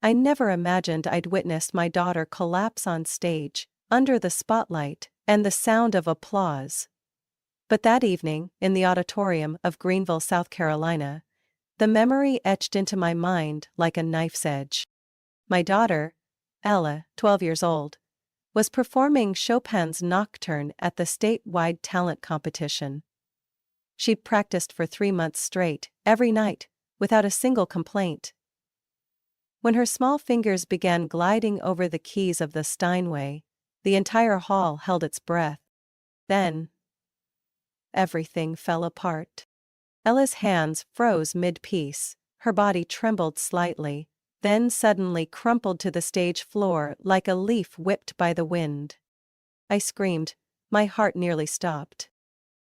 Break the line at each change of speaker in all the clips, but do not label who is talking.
I never imagined I'd witnessed my daughter collapse on stage, under the spotlight, and the sound of applause. But that evening, in the auditorium of Greenville, South Carolina, the memory etched into my mind like a knife's edge. My daughter, Ella, 12 years old, was performing Chopin's Nocturne at the statewide talent competition. She'd practiced for 3 months straight, every night, without a single complaint. When her small fingers began gliding over the keys of the Steinway, the entire hall held its breath. Then, everything fell apart. Ella's hands froze mid-piece, her body trembled slightly, then suddenly crumpled to the stage floor like a leaf whipped by the wind. I screamed, my heart nearly stopped.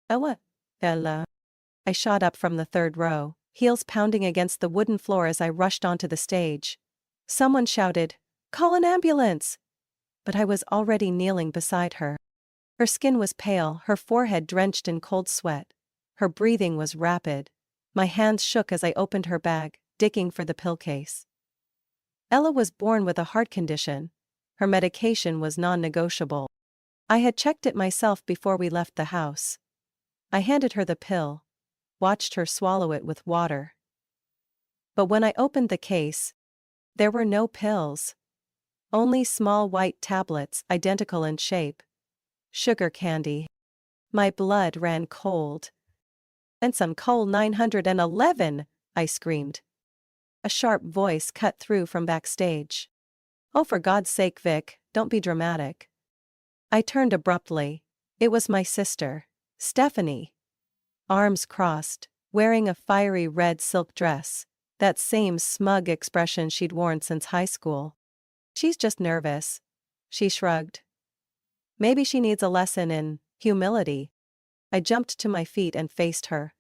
Ella. I shot up from the third row, heels pounding against the wooden floor as I rushed onto the stage. Someone shouted, "Call an ambulance!" But I was already kneeling beside her. Her skin was pale, her forehead drenched in cold sweat. Her breathing was rapid. My hands shook as I opened her bag, digging for the pill case. Ella was born with a heart condition. Her medication was non-negotiable. I had checked it myself before we left the house. I handed her the pill, watched her swallow it with water. But when I opened the case, there were no pills. Only small white tablets, identical in shape. Sugar candy. My blood ran cold. "And some coal 911, I screamed. A sharp voice cut through from backstage. "Oh, for God's sake, Vic, don't be dramatic." I turned abruptly. It was my sister, Stephanie. Arms crossed, wearing a fiery red silk dress, that same smug expression she'd worn since high school. "She's just nervous," she shrugged. "Maybe she needs a lesson in humility." I jumped to my feet and faced her.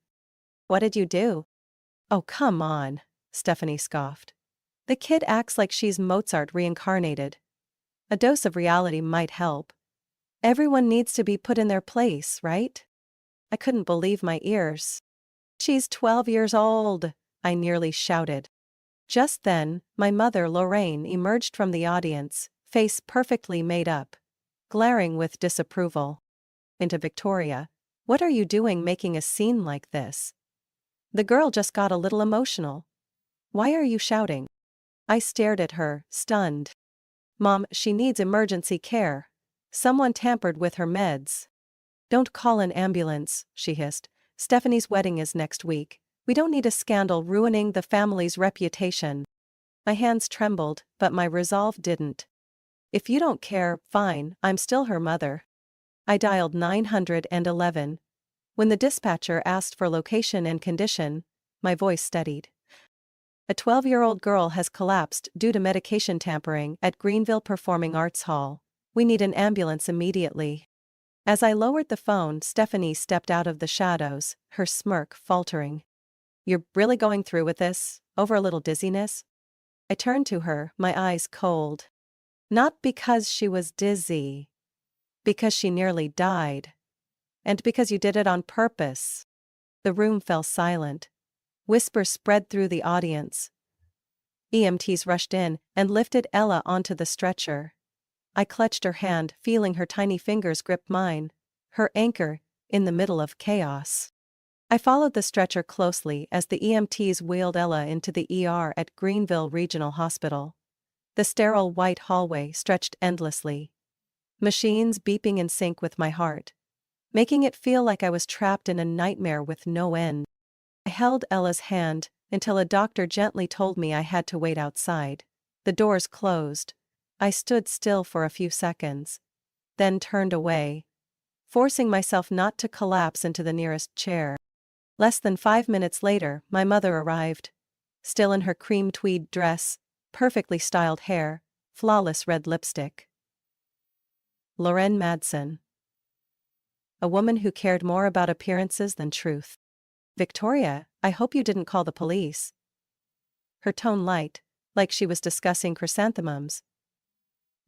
"What did you do?" "Oh, come on," Stephanie scoffed. "The kid acts like she's Mozart reincarnated. A dose of reality might help. Everyone needs to be put in their place, right?" I couldn't believe my ears. "She's 12 years old," I nearly shouted. Just then, my mother Lorraine emerged from the audience, face perfectly made up, glaring with disapproval. Into Victoria, "What are you doing making a scene like this? The girl just got a little emotional. Why are you shouting?" I stared at her, stunned. "Mom, she needs emergency care. Someone tampered with her meds." "Don't call an ambulance," she hissed. "Stephanie's wedding is next week. We don't need a scandal ruining the family's reputation." My hands trembled, but my resolve didn't. "If you don't care, fine, I'm still her mother." I dialed 911. When the dispatcher asked for location and condition, my voice steadied. "A 12-year-old girl has collapsed due to medication tampering at Greenville Performing Arts Hall. We need an ambulance immediately." As I lowered the phone, Stephanie stepped out of the shadows, her smirk faltering. "You're really going through with this, over a little dizziness?" I turned to her, my eyes cold. "Not because she was dizzy. Because she nearly died. And because you did it on purpose." The room fell silent. Whispers spread through the audience. EMTs rushed in and lifted Ella onto the stretcher. I clutched her hand, feeling her tiny fingers grip mine, her anchor, in the middle of chaos. I followed the stretcher closely as the EMTs wheeled Ella into the ER at Greenville Regional Hospital. The sterile white hallway stretched endlessly. Machines beeping in sync with my heart, making it feel like I was trapped in a nightmare with no end. I held Ella's hand until a doctor gently told me I had to wait outside. The doors closed. I stood still for a few seconds, then turned away, forcing myself not to collapse into the nearest chair. Less than 5 minutes later, my mother arrived. Still in her cream tweed dress, perfectly styled hair, flawless red lipstick. Loren Madsen. A woman who cared more about appearances than truth. "Victoria, I hope you didn't call the police." Her tone light, like she was discussing chrysanthemums.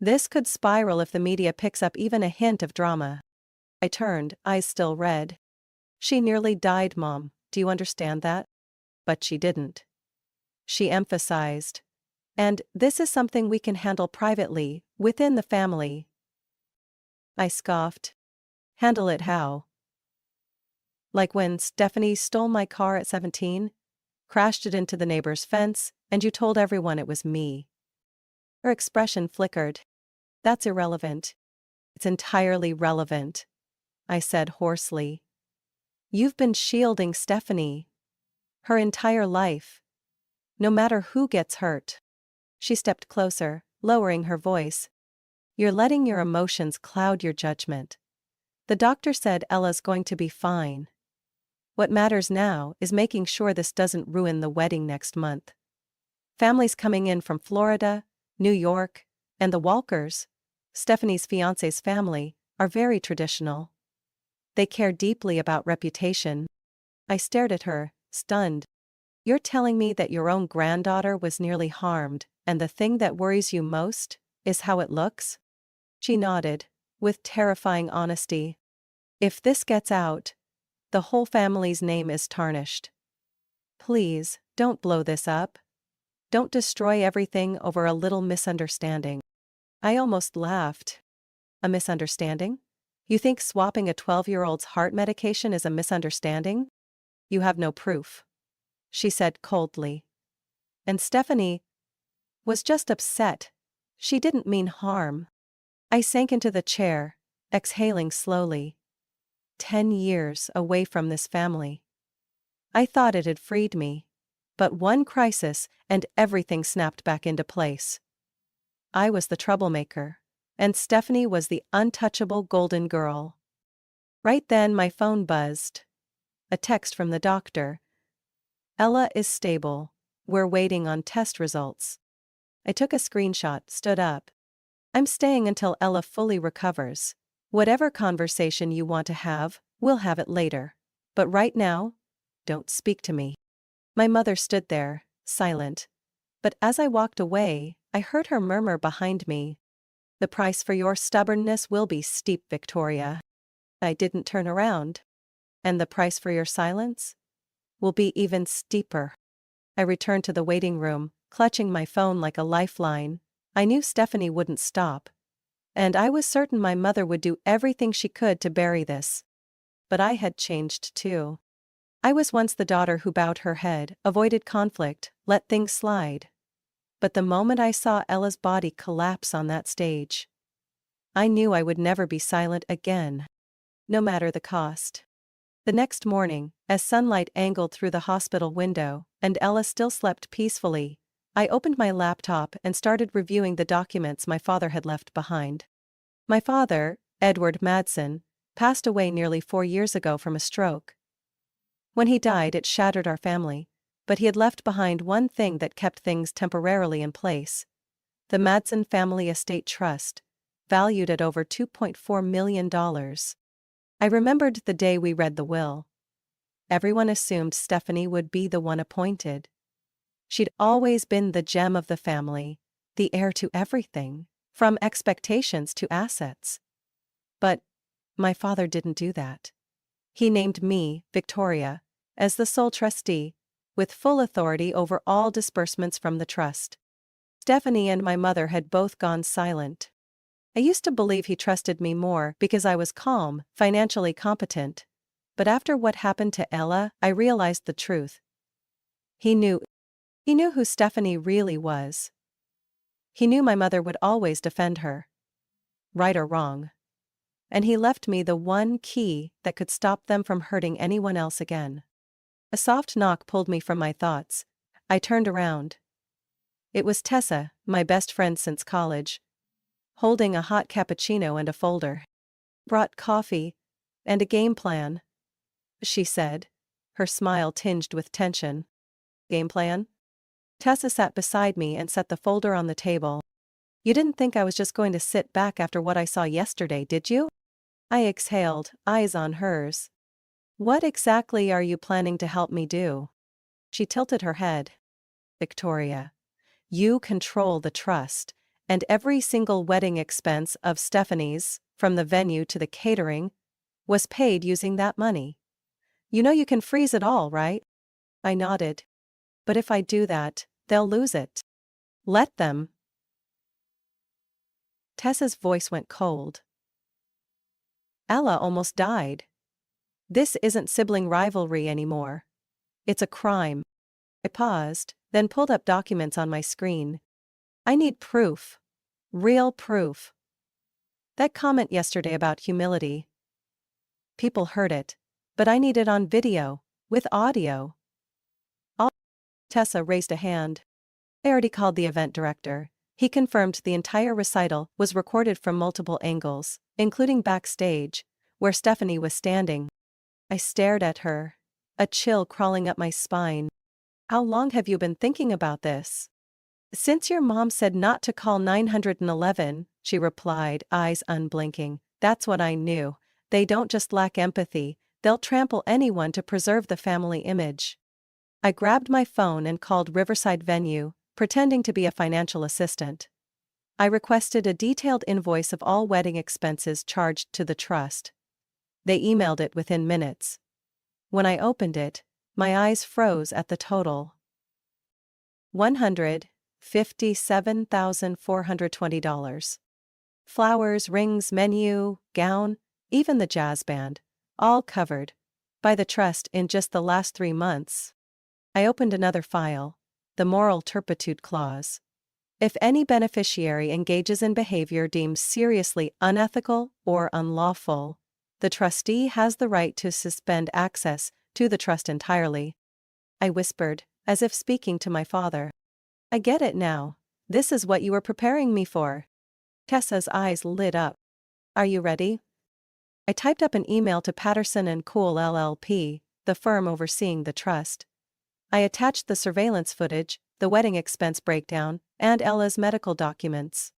This could spiral if the media picks up even a hint of drama. I turned, eyes still red. "She nearly died, Mom, do you understand that?" But she didn't. She emphasized, And this is something we can handle privately, within the family. I scoffed. Handle it how? Like when Stephanie stole my car at 17, crashed it into the neighbor's fence, and you told everyone it was me. Her expression flickered. That's irrelevant. It's entirely relevant, I said hoarsely. You've been shielding Stephanie. Her entire life. No matter who gets hurt. She stepped closer, lowering her voice. You're letting your emotions cloud your judgment. The doctor said Ella's going to be fine. What matters now is making sure this doesn't ruin the wedding next month. Families coming in from Florida, New York, and the Walkers, Stephanie's fiancé's family, are very traditional. They care deeply about reputation. I stared at her, stunned. You're telling me that your own granddaughter was nearly harmed, and the thing that worries you most is how it looks? She nodded, with terrifying honesty. If this gets out, the whole family's name is tarnished. Please, don't blow this up. Don't destroy everything over a little misunderstanding. I almost laughed. A misunderstanding? You think swapping a 12-year-old's heart medication is a misunderstanding? You have no proof, she said coldly. And Stephanie was just upset. She didn't mean harm. I sank into the chair, exhaling slowly. 10 years away from this family. I thought it had freed me. But one crisis and everything snapped back into place. I was the troublemaker, and Stephanie was the untouchable golden girl. Right then my phone buzzed. A text from the doctor. Ella is stable. We're waiting on test results. I took a screenshot, stood up. I'm staying until Ella fully recovers. Whatever conversation you want to have, we'll have it later. But right now, don't speak to me. My mother stood there, silent. But as I walked away, I heard her murmur behind me. The price for your stubbornness will be steep, Victoria. I didn't turn around. And the price for your silence? Will be even steeper. I returned to the waiting room, clutching my phone like a lifeline. I knew Stephanie wouldn't stop. And I was certain my mother would do everything she could to bury this. But I had changed too. I was once the daughter who bowed her head, avoided conflict, let things slide. But the moment I saw Ella's body collapse on that stage, I knew I would never be silent again. No matter the cost. The next morning, as sunlight angled through the hospital window, and Ella still slept peacefully, I opened my laptop and started reviewing the documents my father had left behind. My father, Edward Madsen, passed away nearly 4 years ago from a stroke. When he died, it shattered our family, but he had left behind one thing that kept things temporarily in place. The Madsen Family Estate Trust, valued at over $2.4 million. I remembered the day we read the will. Everyone assumed Stephanie would be the one appointed. She'd always been the gem of the family, the heir to everything, from expectations to assets. But my father didn't do that. He named me, Victoria, as the sole trustee, with full authority over all disbursements from the trust. Stephanie and my mother had both gone silent. I used to believe he trusted me more because I was calm, financially competent. But after what happened to Ella, I realized the truth. He knew who Stephanie really was. He knew my mother would always defend her. Right or wrong. And he left me the one key that could stop them from hurting anyone else again. A soft knock pulled me from my thoughts. I turned around. It was Tessa, my best friend since college, holding a hot cappuccino and a folder. Brought coffee and a game plan, she said, her smile tinged with tension. Game plan? Tessa sat beside me and set the folder on the table. You didn't think I was just going to sit back after what I saw yesterday, did you? I exhaled, eyes on hers. What exactly are you planning to help me do? She tilted her head. Victoria, you control the trust, and every single wedding expense of Stephanie's, from the venue to the catering, was paid using that money. You know you can freeze it all, right? I nodded. But if I do that, they'll lose it. Let them. Tessa's voice went cold. Ella almost died. This isn't sibling rivalry anymore. It's a crime. I paused, then pulled up documents on my screen. I need proof. Real proof. That comment yesterday about humility. People heard it. But I need it on video, with audio. Tessa raised a hand. I already called the event director. He confirmed the entire recital was recorded from multiple angles, including backstage, where Stephanie was standing. I stared at her, a chill crawling up my spine. How long have you been thinking about this? Since your mom said not to call 911, she replied, eyes unblinking. That's what I knew. They don't just lack empathy, they'll trample anyone to preserve the family image. I grabbed my phone and called Riverside Venue, pretending to be a financial assistant. I requested a detailed invoice of all wedding expenses charged to the trust. They emailed it within minutes. When I opened it, my eyes froze at the total. $157,420. Flowers, rings, menu, gown, even the jazz band, all covered by the trust in just the last 3 months. I opened another file, the moral turpitude clause. If any beneficiary engages in behavior deemed seriously unethical or unlawful, the trustee has the right to suspend access to the trust entirely. I whispered, as if speaking to my father. I get it now. This is what you were preparing me for. Tessa's eyes lit up. Are you ready? I typed up an email to Patterson & Cool LLP, the firm overseeing the trust. I attached the surveillance footage, the wedding expense breakdown, and Ella's medical documents.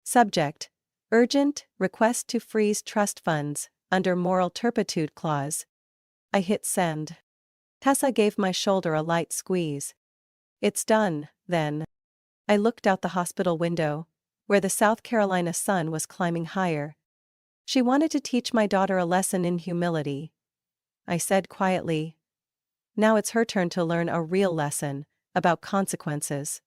Subject: Urgent, request to freeze trust funds, under moral turpitude clause. I hit send. Tessa gave my shoulder a light squeeze. It's done, then. I looked out the hospital window, where the South Carolina sun was climbing higher. She wanted to teach my daughter a lesson in humility. I said quietly. Now it's her turn to learn a real lesson about consequences.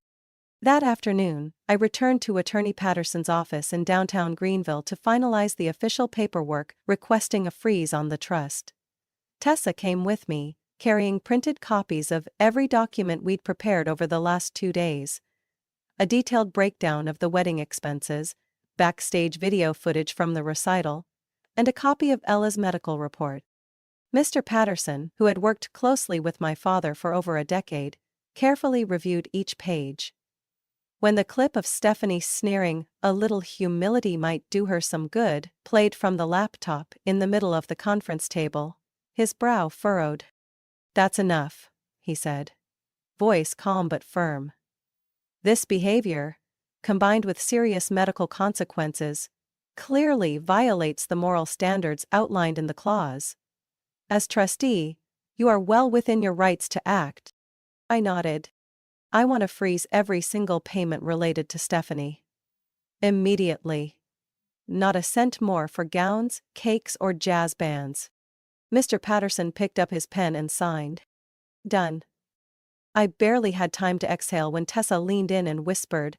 That afternoon, I returned to Attorney Patterson's office in downtown Greenville to finalize the official paperwork requesting a freeze on the trust. Tessa came with me, carrying printed copies of every document we'd prepared over the last 2 days. A detailed breakdown of the wedding expenses, backstage video footage from the recital, and a copy of Ella's medical report. Mr. Patterson, who had worked closely with my father for over a decade, carefully reviewed each page. When the clip of Stephanie sneering, "A little humility might do her some good," played from the laptop in the middle of the conference table, his brow furrowed. "That's enough," he said. Voice calm but firm. "This behavior, combined with serious medical consequences, clearly violates the moral standards outlined in the clause. As trustee, you are well within your rights to act." I nodded. "I want to freeze every single payment related to Stephanie. Immediately. Not a cent more for gowns, cakes, or jazz bands." Mr. Patterson picked up his pen and signed. Done. I barely had time to exhale when Tessa leaned in and whispered,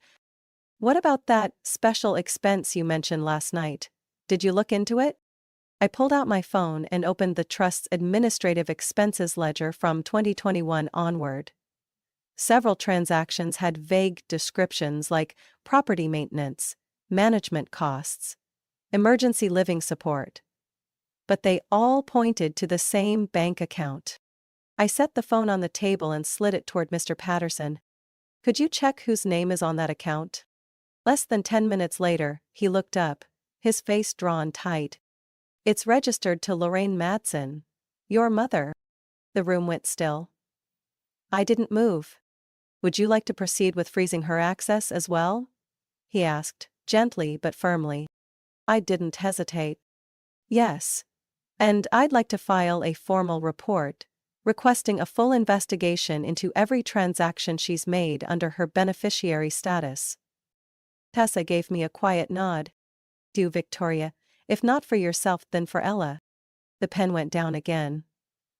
"What about that special expense you mentioned last night? Did you look into it?" I pulled out my phone and opened the trust's administrative expenses ledger from 2021 onward. Several transactions had vague descriptions like property maintenance, management costs, emergency living support. But they all pointed to the same bank account. I set the phone on the table and slid it toward Mr. Patterson. "Could you check whose name is on that account?" Less than 10 minutes later, he looked up, his face drawn tight. "It's registered to Lorraine Madsen, your mother." The room went still. I didn't move. "Would you like to proceed with freezing her access as well?" he asked, gently but firmly. I didn't hesitate. "Yes. And I'd like to file a formal report, requesting a full investigation into every transaction she's made under her beneficiary status." Tessa gave me a quiet nod. "Do, Victoria, if not for yourself then for Ella." The pen went down again.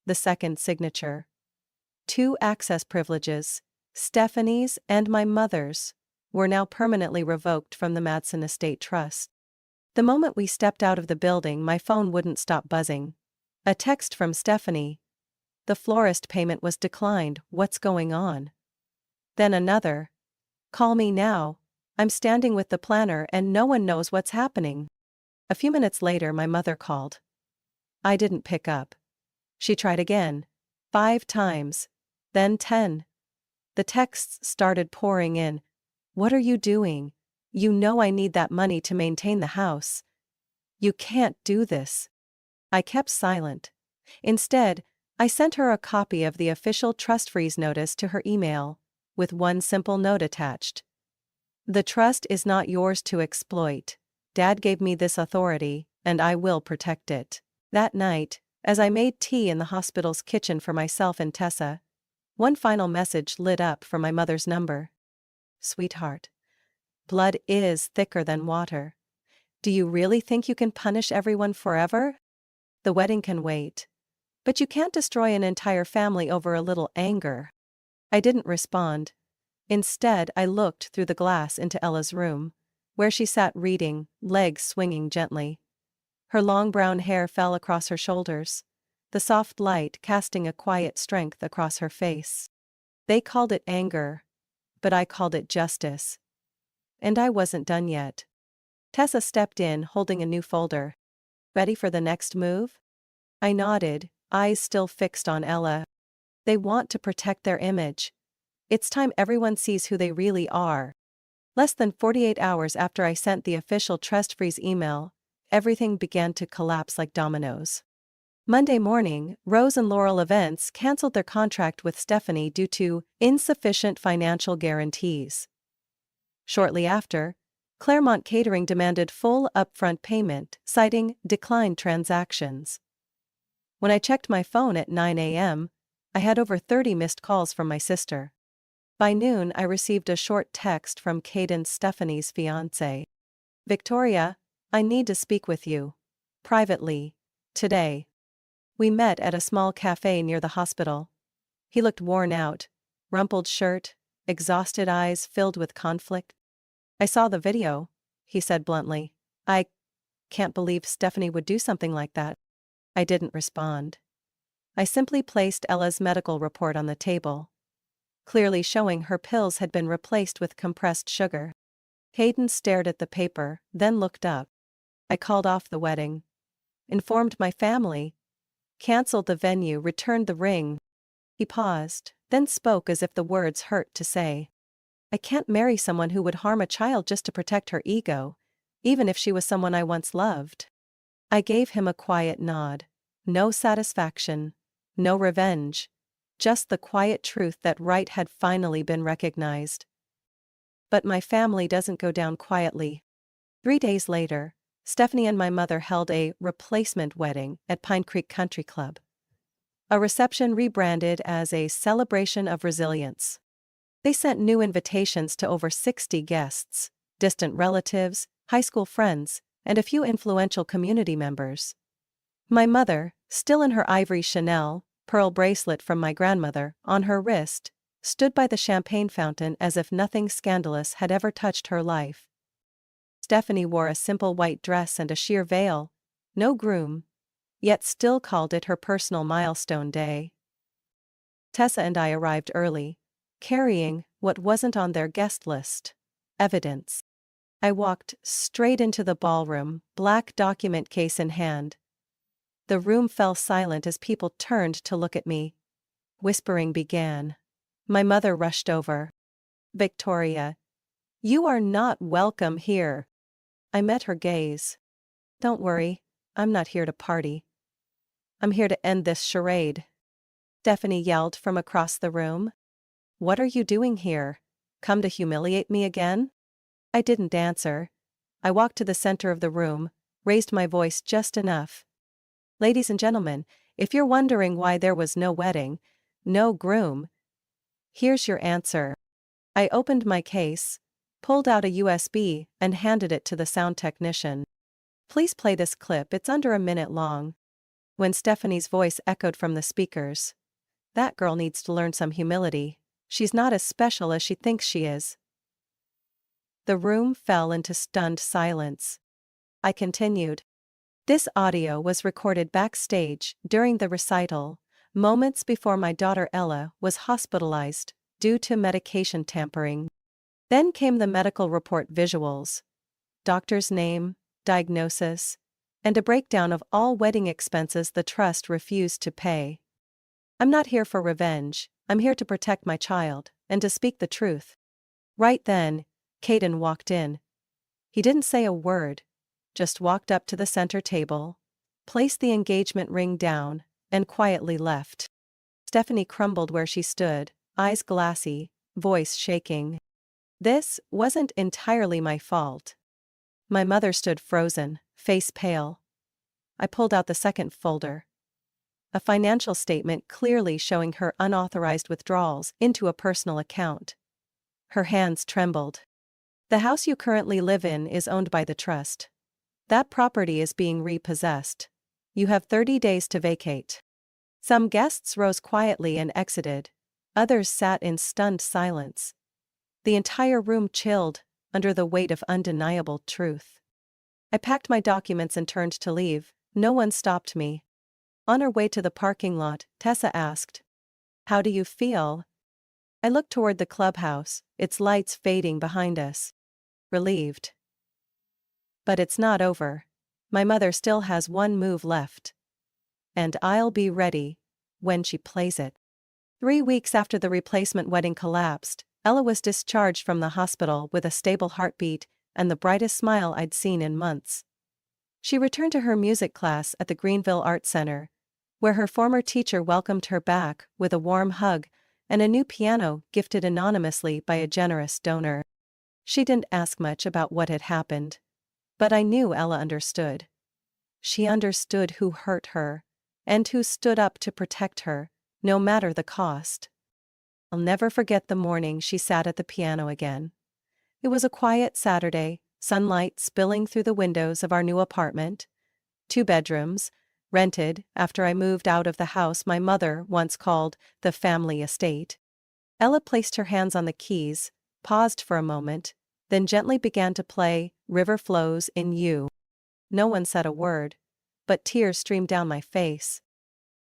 The second signature. 2 access privileges, Stephanie's and my mother's, were now permanently revoked from the Madsen Estate Trust. The moment we stepped out of the building, my phone wouldn't stop buzzing. A text from Stephanie. The florist payment was declined, what's going on? Then another. Call me now. I'm standing with the planner and no one knows what's happening. A few minutes later, my mother called. I didn't pick up. She tried again. 5 times. Then 10. The texts started pouring in. What are you doing? You know I need that money to maintain the house. You can't do this. I kept silent. Instead, I sent her a copy of the official trust freeze notice to her email, with one simple note attached. The trust is not yours to exploit. Dad gave me this authority, and I will protect it. That night, as I made tea in the hospital's kitchen for myself and Tessa, one final message lit up from my mother's number. Sweetheart. Blood is thicker than water. Do you really think you can punish everyone forever? The wedding can wait. But you can't destroy an entire family over a little anger. I didn't respond. Instead, I looked through the glass into Ella's room, where she sat reading, legs swinging gently. Her long brown hair fell across her shoulders, the soft light casting a quiet strength across her face. They called it anger, but I called it justice. And I wasn't done yet. Tessa stepped in holding a new folder. Ready for the next move? I nodded, eyes still fixed on Ella. They want to protect their image. It's time everyone sees who they really are. Less than 48 hours after I sent the official trust freeze email, everything began to collapse like dominoes. Monday morning, Rose and Laurel Events canceled their contract with Stephanie due to insufficient financial guarantees. Shortly after, Claremont Catering demanded full upfront payment, citing declined transactions. When I checked my phone at 9 a.m., I had over 30 missed calls from my sister. By noon, I received a short text from Cadence, Stephanie's fiancé. Victoria, I need to speak with you. Privately. Today. We met at a small cafe near the hospital. He looked worn out, rumpled shirt, exhausted eyes filled with conflict. I saw the video, he said bluntly. I can't believe Stephanie would do something like that. I didn't respond. I simply placed Ella's medical report on the table, clearly showing her pills had been replaced with compressed sugar. Hayden stared at the paper, then looked up. I called off the wedding. Informed my family. Cancelled the venue, returned the ring. He paused, then spoke as if the words hurt to say. I can't marry someone who would harm a child just to protect her ego, even if she was someone I once loved. I gave him a quiet nod. No satisfaction. No revenge. Just the quiet truth that right had finally been recognized. But my family doesn't go down quietly. 3 days later, Stephanie and my mother held a replacement wedding at Pine Creek Country Club. A reception rebranded as a celebration of resilience. They sent new invitations to over 60 guests, distant relatives, high school friends, and a few influential community members. My mother, still in her ivory Chanel, pearl bracelet from my grandmother, on her wrist, stood by the champagne fountain as if nothing scandalous had ever touched her life. Stephanie wore a simple white dress and a sheer veil, no groom, yet still called it her personal milestone day. Tessa and I arrived early, carrying what wasn't on their guest list: evidence. I walked straight into the ballroom, black document case in hand. The room fell silent as people turned to look at me. Whispering began. My mother rushed over. Victoria, you are not welcome here. I met her gaze. Don't worry, I'm not here to party. I'm here to end this charade. Stephanie yelled from across the room. What are you doing here? Come to humiliate me again? I didn't answer. I walked to the center of the room, raised my voice just enough. Ladies and gentlemen, if you're wondering why there was no wedding, no groom, here's your answer. I opened my case, pulled out a USB, and handed it to the sound technician. Please play this clip, it's under a minute long. When Stephanie's voice echoed from the speakers. That girl needs to learn some humility. She's not as special as she thinks she is. The room fell into stunned silence. I continued. This audio was recorded backstage during the recital, moments before my daughter Ella was hospitalized due to medication tampering. Then came the medical report visuals, doctor's name, diagnosis, and a breakdown of all wedding expenses the trust refused to pay. I'm not here for revenge, I'm here to protect my child, and to speak the truth. Right then, Caden walked in. He didn't say a word, just walked up to the center table, placed the engagement ring down, and quietly left. Stephanie crumbled where she stood, eyes glassy, voice shaking. This wasn't entirely my fault. My mother stood frozen, face pale. I pulled out the second folder. A financial statement clearly showing her unauthorized withdrawals into a personal account. Her hands trembled. The house you currently live in is owned by the trust. That property is being repossessed. You have 30 days to vacate. Some guests rose quietly and exited. Others sat in stunned silence. The entire room chilled under the weight of undeniable truth. I packed my documents and turned to leave. No one stopped me. On our way to the parking lot, Tessa asked, "How do you feel?" I looked toward the clubhouse, its lights fading behind us. Relieved. But it's not over. My mother still has one move left. And I'll be ready when she plays it. 3 weeks after the replacement wedding collapsed, Ella was discharged from the hospital with a stable heartbeat and the brightest smile I'd seen in months. She returned to her music class at the Greenville Art Center, where her former teacher welcomed her back with a warm hug and a new piano gifted anonymously by a generous donor. She didn't ask much about what had happened, but I knew Ella understood. She understood who hurt her, and who stood up to protect her, no matter the cost. I'll never forget the morning she sat at the piano again. It was a quiet Saturday, sunlight spilling through the windows of our new apartment. 2 bedrooms, rented after I moved out of the house my mother once called the family estate. Ella placed her hands on the keys, paused for a moment, then gently began to play River Flows in You. No one said a word, but tears streamed down my face.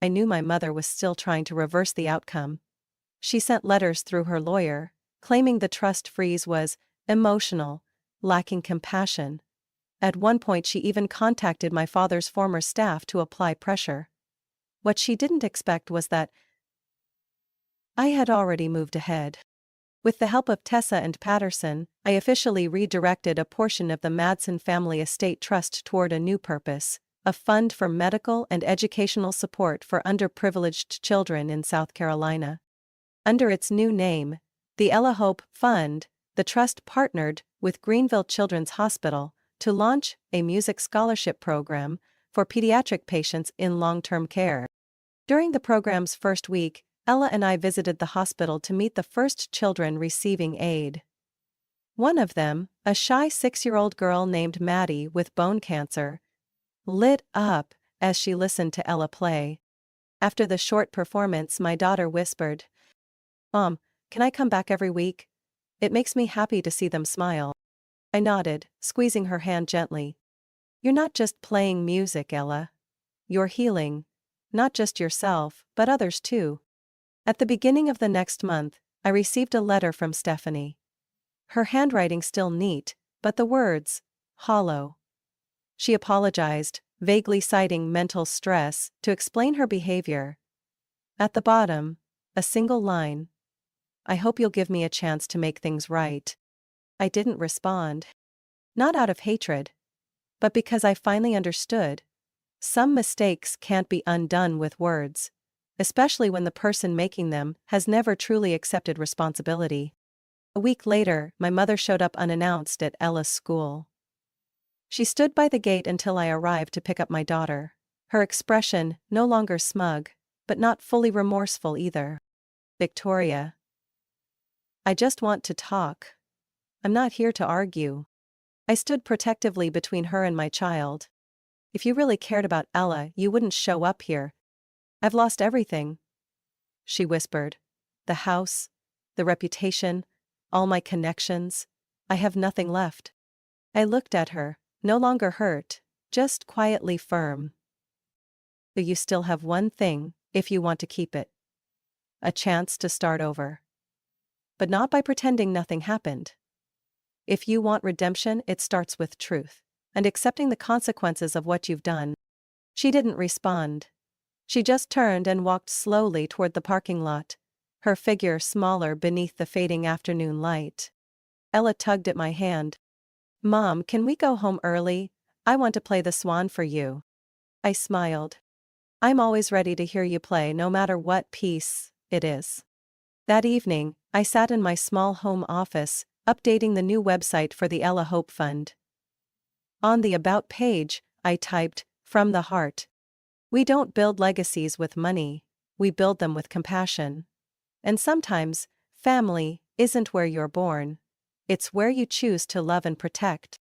I knew my mother was still trying to reverse the outcome. She sent letters through her lawyer, claiming the trust freeze was emotional, lacking compassion. At one point she even contacted my father's former staff to apply pressure. What she didn't expect was that I had already moved ahead. With the help of Tessa and Patterson, I officially redirected a portion of the Madsen Family Estate Trust toward a new purpose, a fund for medical and educational support for underprivileged children in South Carolina. Under its new name, the Ella Hope Fund, the trust partnered with Greenville Children's Hospital to launch a music scholarship program for pediatric patients in long-term care. During the program's first week, Ella and I visited the hospital to meet the first children receiving aid. One of them, a shy 6-year-old girl named Maddie with bone cancer, lit up as she listened to Ella play. After the short performance, my daughter whispered, "Mom, can I come back every week? It makes me happy to see them smile." I nodded, squeezing her hand gently. "You're not just playing music, Ella. You're healing. Not just yourself, but others too." At the beginning of the next month, I received a letter from Stephanie. Her handwriting still neat, but the words, hollow. She apologized, vaguely citing mental stress, to explain her behavior. At the bottom, a single line. "I hope you'll give me a chance to make things right." I didn't respond. Not out of hatred, but because I finally understood. Some mistakes can't be undone with words, especially when the person making them has never truly accepted responsibility. A week later, my mother showed up unannounced at Ella's school. She stood by the gate until I arrived to pick up my daughter, her expression no longer smug, but not fully remorseful either. "Victoria, I just want to talk. I'm not here to argue." I stood protectively between her and my child. "If you really cared about Ella, you wouldn't show up here. I've lost everything," she whispered. "The house, the reputation, all my connections. I have nothing left. I looked at her, no longer hurt, just quietly firm. But you still have one thing, if you want to keep it. A chance to start over. But not by pretending nothing happened. If you want redemption, it starts with truth, and accepting the consequences of what you've done. She didn't respond. She just turned and walked slowly toward the parking lot, her figure smaller beneath the fading afternoon light. Ella tugged at my hand. Mom, can we go home early? I want to play the swan for you. I smiled. I'm always ready to hear you play no matter what piece it is. That evening, I sat in my small home office, updating the new website for the Ella Hope Fund. On the About page, I typed, "From the heart. We don't build legacies with money, we build them with compassion. And sometimes, family isn't where you're born. It's where you choose to love and protect."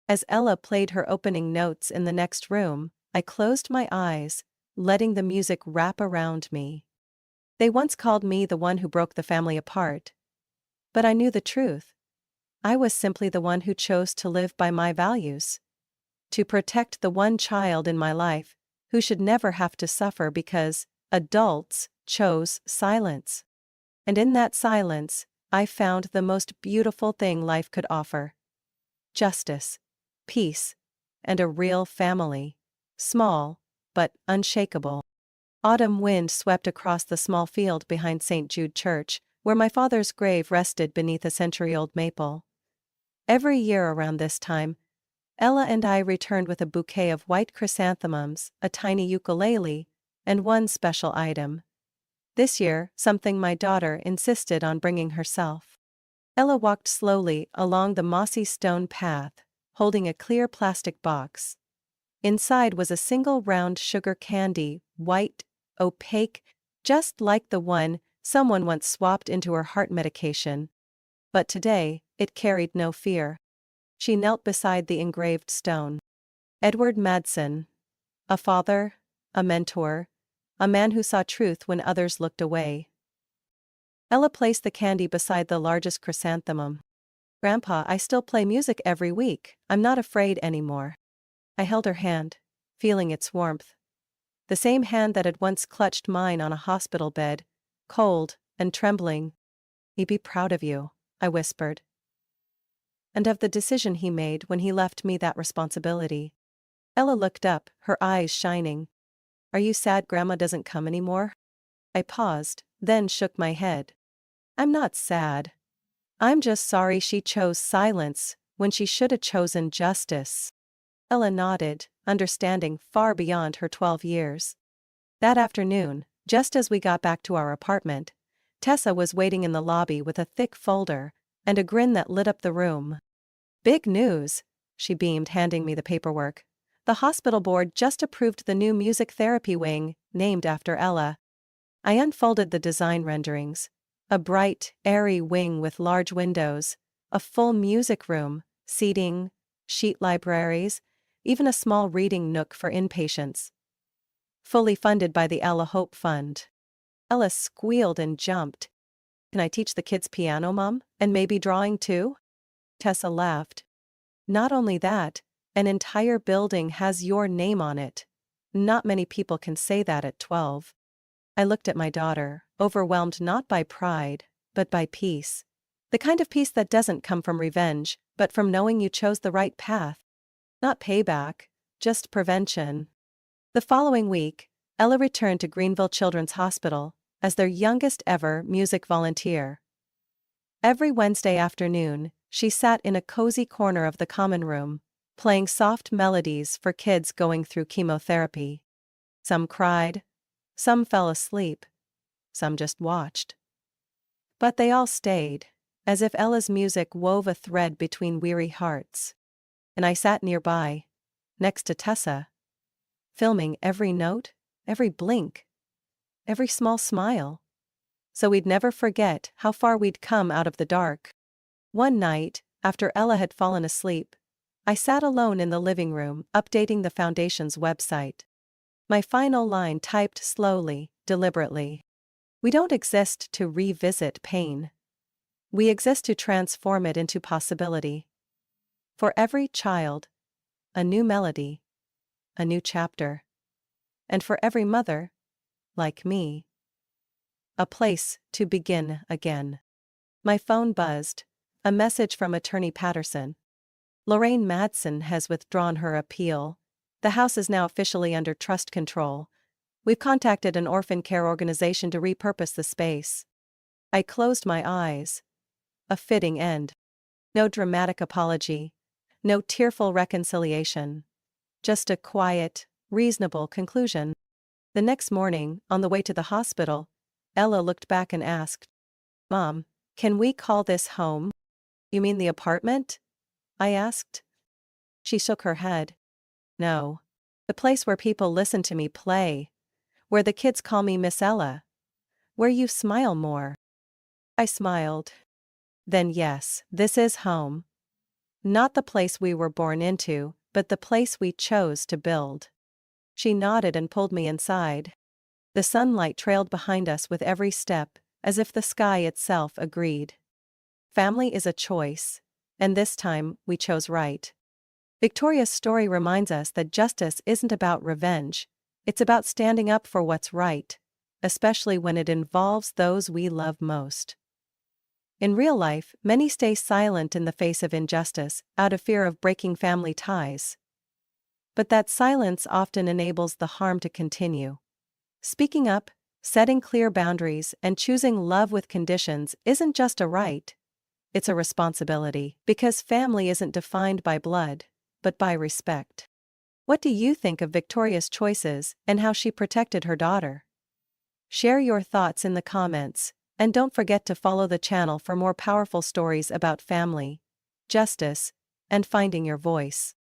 As Ella played her opening notes in the next room, I closed my eyes, letting the music wrap around me. They once called me the one who broke the family apart. But I knew the truth. I was simply the one who chose to live by my values. To protect the one child in my life, who should never have to suffer because adults chose silence. And in that silence, I found the most beautiful thing life could offer. Justice, peace, and a real family. Small, but unshakable. Autumn wind swept across the small field behind St. Jude Church, where my father's grave rested beneath a century-old maple. Every year around this time, Ella and I returned with a bouquet of white chrysanthemums, a tiny ukulele, and one special item. This year, something my daughter insisted on bringing herself. Ella walked slowly along the mossy stone path, holding a clear plastic box. Inside was a single round sugar candy, white, opaque, just like the one someone once swapped into her heart medication. But today, it carried no fear. She knelt beside the engraved stone. Edward Madsen. A father, a mentor, a man who saw truth when others looked away. Ella placed the candy beside the largest chrysanthemum. Grandpa, I still play music every week, I'm not afraid anymore. I held her hand, feeling its warmth. The same hand that had once clutched mine on a hospital bed, cold and trembling. He'd be proud of you, I whispered. And of the decision he made when he left me that responsibility. Ella looked up, her eyes shining. Are you sad Grandma doesn't come anymore? I paused, then shook my head. I'm not sad. I'm just sorry she chose silence when she should have chosen justice. Ella nodded, understanding far beyond her 12 years. That afternoon, just as we got back to our apartment, Tessa was waiting in the lobby with a thick folder and a grin that lit up the room. Big news, she beamed, handing me the paperwork. The hospital board just approved the new music therapy wing, named after Ella. I unfolded the design renderings. A bright, airy wing with large windows, a full music room, seating, sheet libraries, even a small reading nook for inpatients. Fully funded by the Ella Hope Fund. Ella squealed and jumped. Can I teach the kids piano, Mom? And maybe drawing too? Tessa laughed. Not only that, an entire building has your name on it. Not many people can say that at 12. I looked at my daughter, overwhelmed not by pride, but by peace. The kind of peace that doesn't come from revenge, but from knowing you chose the right path. Not payback, just prevention. The following week, Ella returned to Greenville Children's Hospital as their youngest ever music volunteer. Every Wednesday afternoon, she sat in a cozy corner of the common room, playing soft melodies for kids going through chemotherapy. Some cried, some fell asleep, some just watched. But they all stayed, as if Ella's music wove a thread between weary hearts. And I sat nearby, next to Tessa, filming every note, every blink, every small smile. So we'd never forget how far we'd come out of the dark. One night, after Ella had fallen asleep, I sat alone in the living room, updating the foundation's website. My final line typed slowly, deliberately. We don't exist to revisit pain. We exist to transform it into possibility. For every child, a new melody, a new chapter. And for every mother, like me, a place to begin again. My phone buzzed. A message from Attorney Patterson. Lorraine Madsen has withdrawn her appeal. The house is now officially under trust control. We've contacted an orphan care organization to repurpose the space. I closed my eyes. A fitting end. No dramatic apology. No tearful reconciliation. Just a quiet, reasonable conclusion. The next morning, on the way to the hospital, Ella looked back and asked, "Mom, can we call this home?" "You mean the apartment?" I asked. She shook her head. "No. The place where people listen to me play. Where the kids call me Miss Ella. Where you smile more." I smiled. "Then yes, this is home. Not the place we were born into, but the place we chose to build." She nodded and pulled me inside. The sunlight trailed behind us with every step, as if the sky itself agreed. Family is a choice, and this time we chose right. Victoria's story reminds us that justice isn't about revenge, it's about standing up for what's right, especially when it involves those we love most. In real life, many stay silent in the face of injustice, out of fear of breaking family ties. But that silence often enables the harm to continue. Speaking up, setting clear boundaries, and choosing love with conditions isn't just a right, it's a responsibility, because family isn't defined by blood, but by respect. What do you think of Victoria's choices and how she protected her daughter? Share your thoughts in the comments, and don't forget to follow the channel for more powerful stories about family, justice, and finding your voice.